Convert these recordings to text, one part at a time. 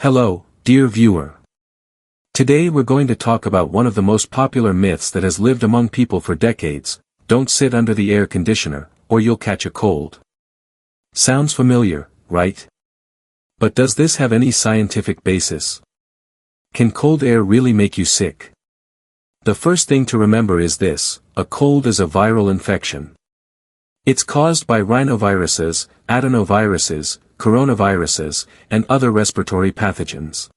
Hello, dear viewer. Today we're going to talk about one of the most popular myths that has lived among people for decades: don't sit under the air conditioner, or you'll catch a cold. Sounds familiar, right? But does this have any scientific basis? Can cold air really make you sick? The first thing to remember is this: a cold is a viral infection. It's caused by rhinoviruses, adenoviruses, coronaviruses, and other respiratory pathogens.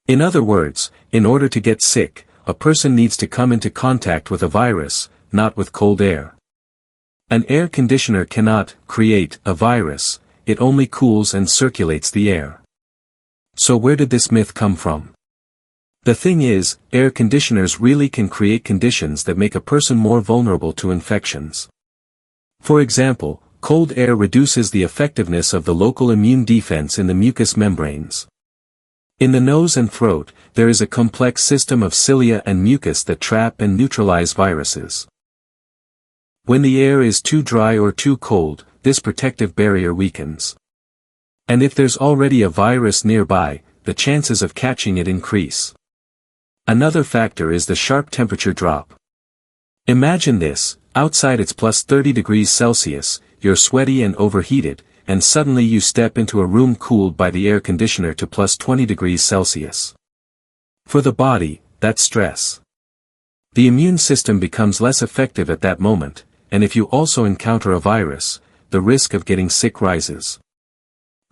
In other words, in order to get sick, a person needs to come into contact with a virus, not with cold air. An air conditioner cannot create a virus, it only cools and circulates the air. So where did this myth come from? The thing is, air conditioners really can create conditions that make a person more vulnerable to infections. For example, cold air reduces the effectiveness of the local immune defense in the mucous membranes. In the nose and throat, there is a complex system of cilia and mucus that trap and neutralize viruses. When the air is too dry or too cold, this protective barrier weakens. And if there's already a virus nearby, the chances of catching it increase. Another factor is the sharp temperature drop. Imagine this: outside it's plus 30 degrees Celsius, you're sweaty and overheated, and suddenly you step into a room cooled by the air conditioner to plus 20 degrees Celsius. For the body, that's stress. The immune system becomes less effective at that moment, and if you also encounter a virus, the risk of getting sick rises.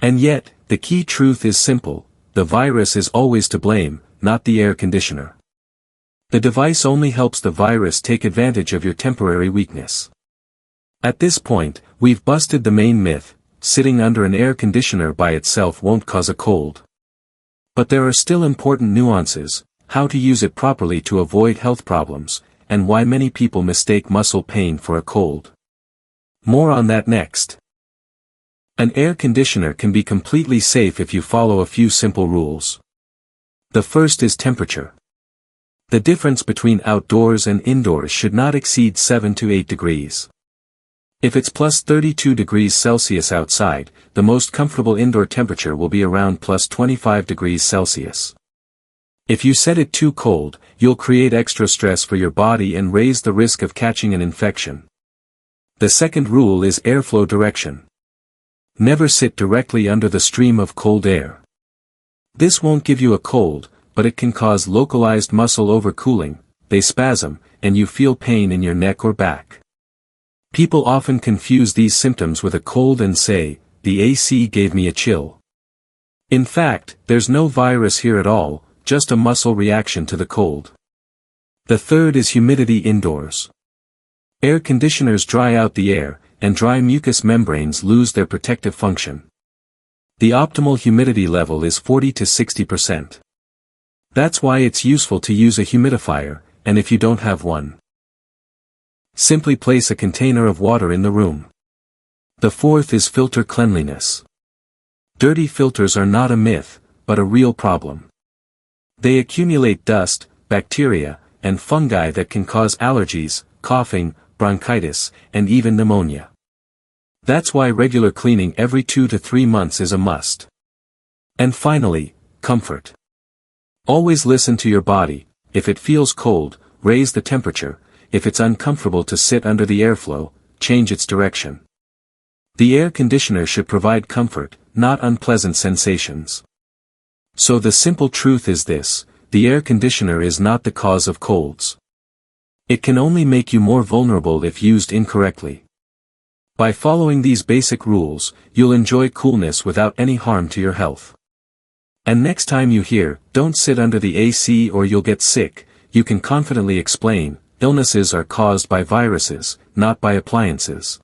And yet, the key truth is simple: the virus is always to blame, not the air conditioner. The device only helps the virus take advantage of your temporary weakness. At this point, we've busted the main myth: sitting under an air conditioner by itself won't cause a cold. But there are still important nuances: how to use it properly to avoid health problems, and why many people mistake muscle pain for a cold. More on that next. An air conditioner can be completely safe if you follow a few simple rules. The first is temperature. The difference between outdoors and indoors should not exceed 7 to 8 degrees. If it's plus 32 degrees Celsius outside, the most comfortable indoor temperature will be around plus 25 degrees Celsius. If you set it too cold, you'll create extra stress for your body and raise the risk of catching an infection. The second rule is airflow direction. Never sit directly under the stream of cold air. This won't give you a cold, but it can cause localized muscle overcooling, they spasm, and you feel pain in your neck or back. People often confuse these symptoms with a cold and say, "The AC gave me a chill." In fact, there's no virus here at all, just a muscle reaction to the cold. The third is humidity indoors. Air conditioners dry out the air, and dry mucous membranes lose their protective function. The optimal humidity level is 40 to 60%. That's why it's useful to use a humidifier, and if you don't have one, simply place a container of water in the room. The fourth is filter cleanliness. Dirty filters are not a myth, but a real problem. They accumulate dust, bacteria, and fungi that can cause allergies, coughing, bronchitis, and even pneumonia. That's why regular cleaning every 2 to 3 months is a must. And finally, comfort. Always listen to your body: if it feels cold, raise the temperature; if it's uncomfortable to sit under the airflow, change its direction. The air conditioner should provide comfort, not unpleasant sensations. So the simple truth is this: the air conditioner is not the cause of colds. It can only make you more vulnerable if used incorrectly. By following these basic rules, you'll enjoy coolness without any harm to your health. And next time you hear, "Don't sit under the AC or you'll get sick," you can confidently explain, illnesses are caused by viruses, not by appliances.